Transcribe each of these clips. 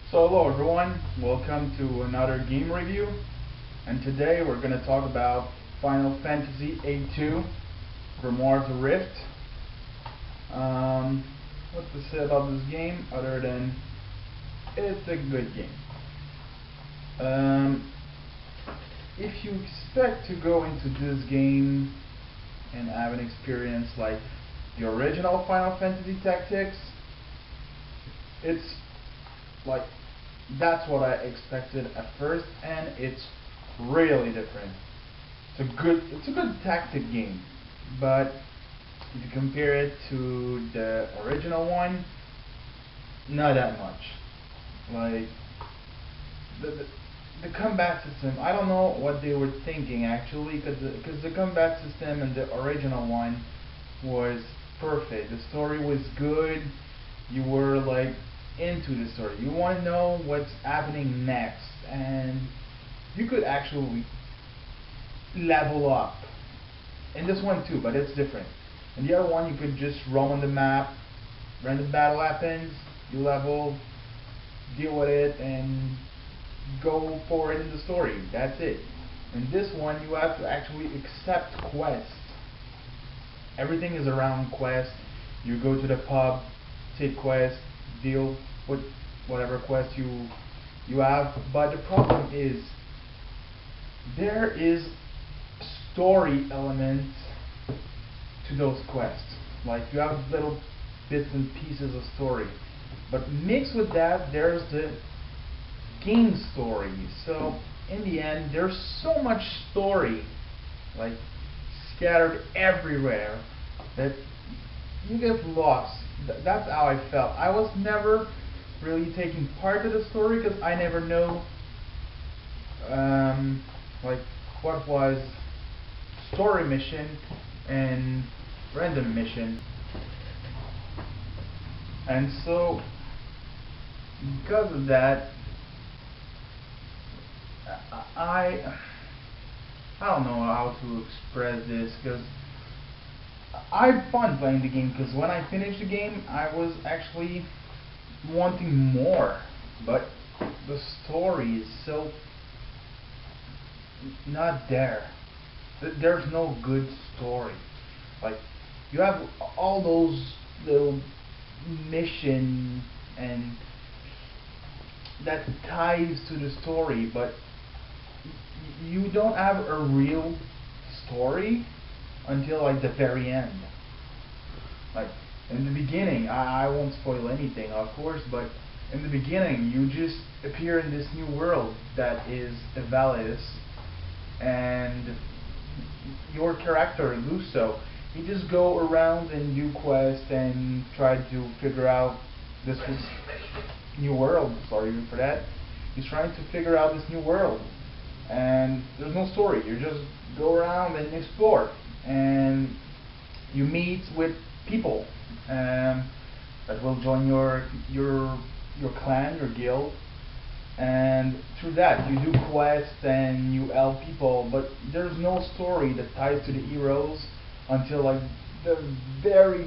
So hello everyone, welcome to another game review, and today we're going to talk about Final Fantasy A2 Grimoire the Rift. What to say about this game other than it's a good game. If you expect to go into this game and have an experience like the original Final Fantasy Tactics, it's like that's what I expected at first, and it's really different. It's a good tactic game, but if you compare it to the original one, not that much. Like the the, the combat system, I don't know what they were thinking actually, because the combat system in the original one was perfect. The story was good. You were like into the story. You want to know what's happening next, and you could actually level up. In this one too, but it's different. In the other one, you could just roam on the map, random battle happens, you level, deal with it, and go forward in the story. That's it. In this one, you have to actually accept quests. Everything is around quest. You go to the pub, take quest, deal with whatever quest you have. But the problem is there is story elements to those quests. Like you have little bits and pieces of story. But mixed with that, there's the game story. So in the end, there's so much story, like scattered everywhere, that you get lost. That's how I felt. I was never really taking part of the story because I never know like what was story mission and random mission. And so because of that, I I don't know how to express this, because I had fun playing the game, because when I finished the game I was actually wanting more, but the story is so not there. There's no good story. Like you have all those little mission and that ties to the story, but you don't have a real story until like the very end. Like in the beginning, I won't spoil anything, of course, but in the beginning, you just appear in this new world that is Evalis, and your character Luso, he just go around and do quest and try to figure out this new world. Sorry for that. He's trying to figure out this new world, and there's no story. You just go around and explore, and you meet with people that will join your clan, your guild, and through that you do quests and you help people. But there's no story that ties to the heroes until like the very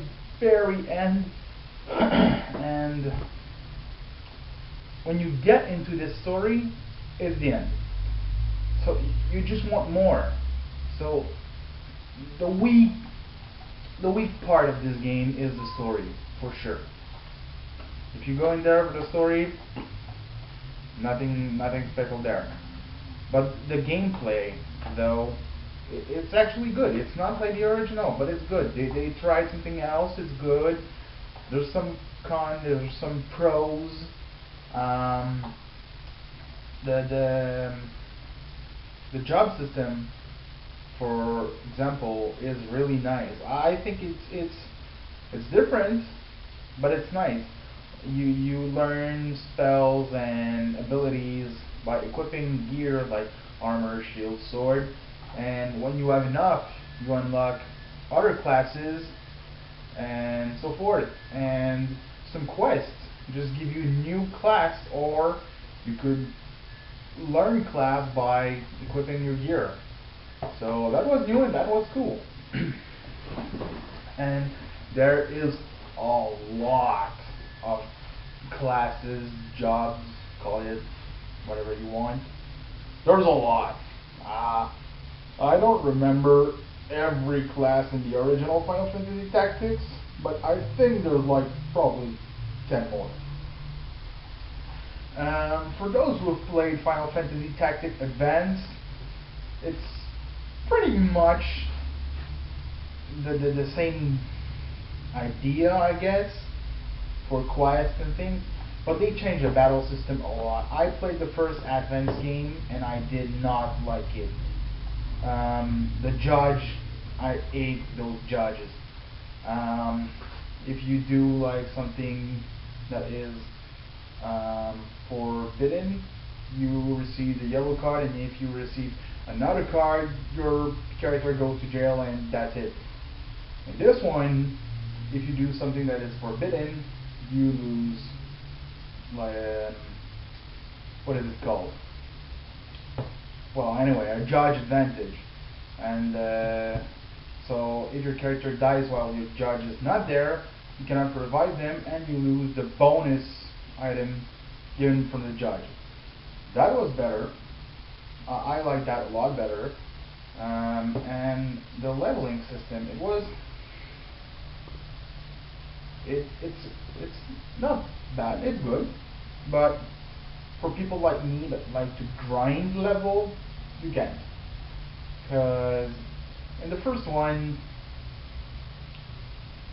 end, and when you get into this story, it's the end. So you just want more. So the weak the weak part of this game is the story, for sure. If you go in there for the story, nothing special there. But the gameplay, though, it's actually good. It's not like the original, but it's good. They tried something else. It's good. There's some there's some pros. Um, the the job system, for example, is really nice. I think it's different, but it's nice. You learn spells and abilities by equipping gear like armor, shield, sword, and when you have enough, you unlock other classes and so forth. And some quests just give you a new class, or you could learn class by equipping your gear. So that was new and that was cool. And there is a lot of classes, jobs, call it whatever you want. There's a lot. I don't remember every class in the original Final Fantasy Tactics, but I think there's like probably 10 more. For those who have played Final Fantasy Tactics Advanced, it's pretty much the same idea, I guess, for quests and things, but they changed the battle system a lot. I played the first Advance game and I did not like it. The judge, I hate those judges. If you do like something that is forbidden, you receive the yellow card, and if you receive another card, your character goes to jail, and that's it. In this one, if you do something that is forbidden, you lose, like, what is it called? Well, anyway, a judge advantage. And so if your character dies while your judge is not there, you cannot revive them, and you lose the bonus item given from the judge. That was better. I like that a lot better. And the leveling system, it's not bad, it's good, but for people like me that like to grind level, you can't. Because in the first one,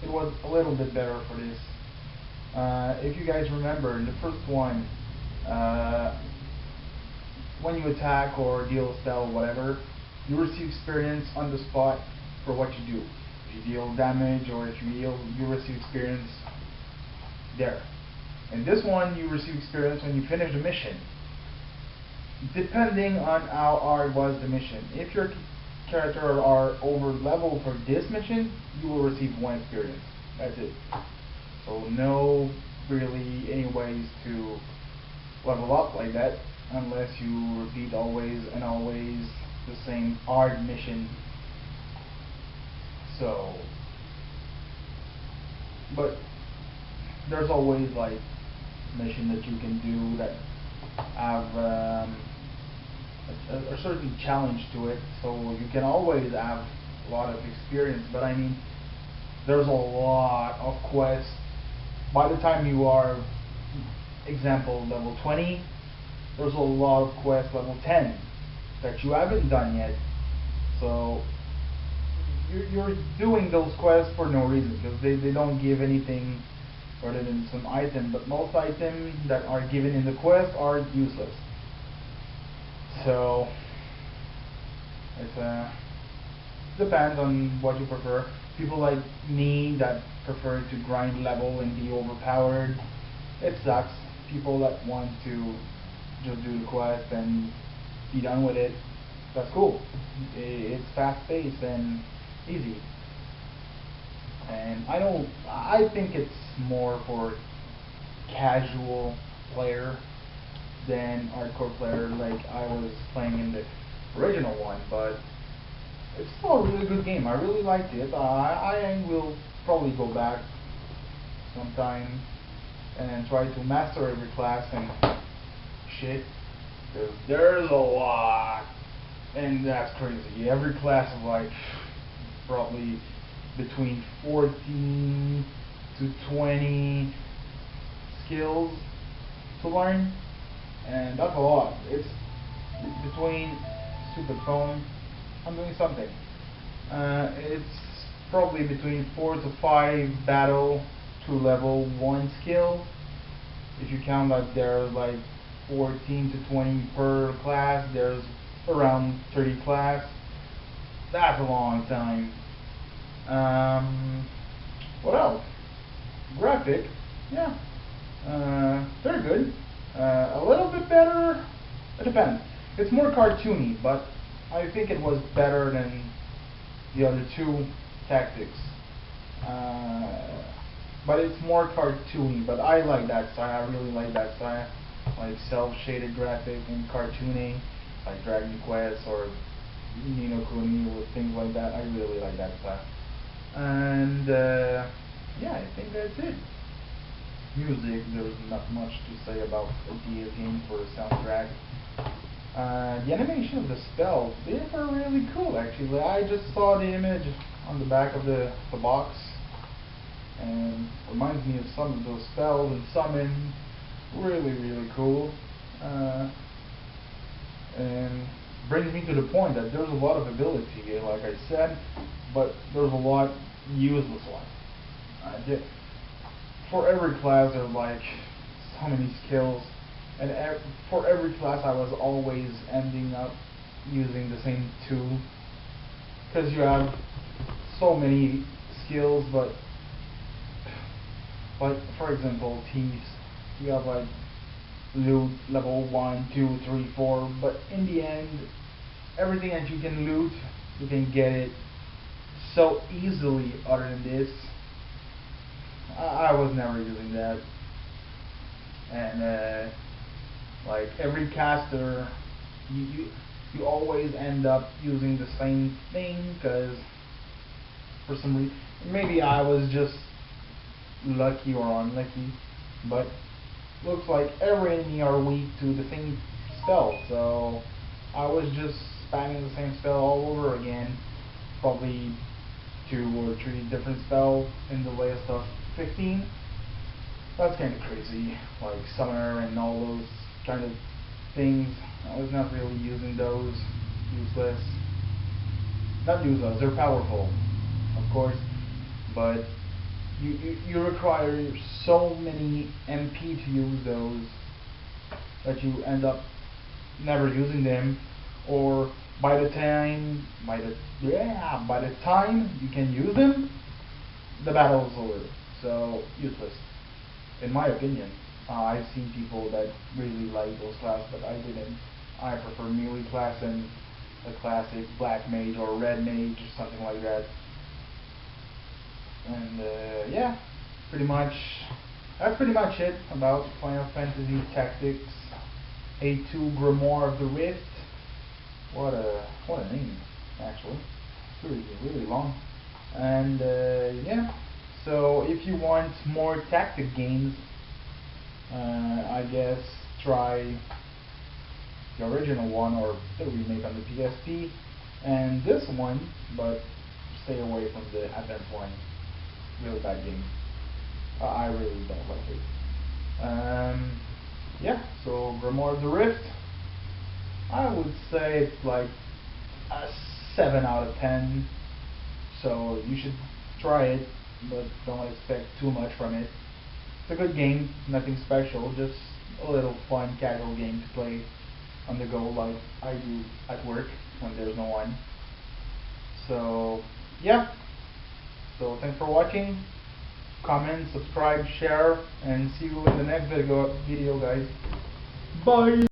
it was a little bit better for this. If you guys remember, in the first one, when you attack or deal a spell or whatever, you receive experience on the spot for what you do. If you deal damage or if you heal, you receive experience there. In this one, you receive experience when you finish the mission, depending on how hard was the mission. If your character are over level for this mission, you will receive 1 experience. That's it. So no really any ways to level up like that, unless you repeat always and always the same hard mission. So, but there's always like mission that you can do that have a certain challenge to it, so you can always have a lot of experience. But I mean, there's a lot of quests. By the time you are, example, level 20, there's a lot of quests level 10 that you haven't done yet. So you're doing those quests for no reason, because they don't give anything other than some item, but most items that are given in the quest are useless. So it depends on what you prefer. People like me that prefer to grind level and be overpowered, it sucks. People that want to just do the quest and be done with it, that's cool. It's fast paced and easy. And I think it's more for casual player than hardcore player like I was playing in the original one, but it's still a really good game. I really liked it. I will probably go back sometime and try to master every class and shit. There's a lot, and that's crazy. Every class is like probably between 14 to 20 skills to learn, and that's a lot. It's between stupid phone. I'm doing something. It's probably between 4 to 5 battle to level 1 skill. If you count that there's like 14 to 20 per class, there's around 30 class. That's a long time. What else? Graphic, yeah, they're good. A little bit better. It depends. It's more cartoony, but I think it was better than the other 2 tactics. But it's more cartoony. But I like that style. I really like that style, like self-shaded graphic and cartooning, like Dragon Quest or Ni no Kuni or things like that. I really like that style. And yeah, I think that's it. music, there's not much to say about a DS game for the soundtrack. The animation of the spells, they were really cool actually. I just saw the image on the back of the box, and reminds me of some of those spells and summon. Really cool. And brings me to the point that there's a lot of ability, like I said, but there's a lot useless one. For every class there's like so many skills, and for every class I was always ending up using the same two, because you have so many skills, but like for example thieves, you have like loot level 1, 2, 3, 4, but in the end everything that you can loot, you can get it so easily. Other than this, I was never using that. And like every caster, you always end up using the same thing, because for some reason, maybe I was just lucky or unlucky, but looks like every enemy are weak to the same spell, so I was just spamming the same spell all over again, probably 2 or 3 different spells in the list of 15. That's kind of crazy, like summoner and all those kind of things. I was not really using those. Useless. Not useless, they're powerful, of course, but you require so many MP to use those that you end up never using them, or by the time you can use them, the battle is over. So useless, in my opinion. I've seen people that really like those classes, but I didn't. I prefer melee class and a classic black mage or red mage or something like that. And yeah, that's pretty much it about Final Fantasy Tactics A2 Grimoire of the Rift. What a name, actually. Really long. And yeah, so if you want more tactic games, I guess try the original one or the remake on the PSP, and this one, but stay away from the advanced one. Really bad game. I really don't like it. Yeah, so Grimoire of the Rift, I would say it's like a 7 out of 10. So you should try it, but don't expect too much from it. It's a good game, nothing special, just a little fun casual game to play on the go, like I do at work when there's no one. So yeah. So thanks for watching. Comment, subscribe, share, and see you in the next video guys. Bye.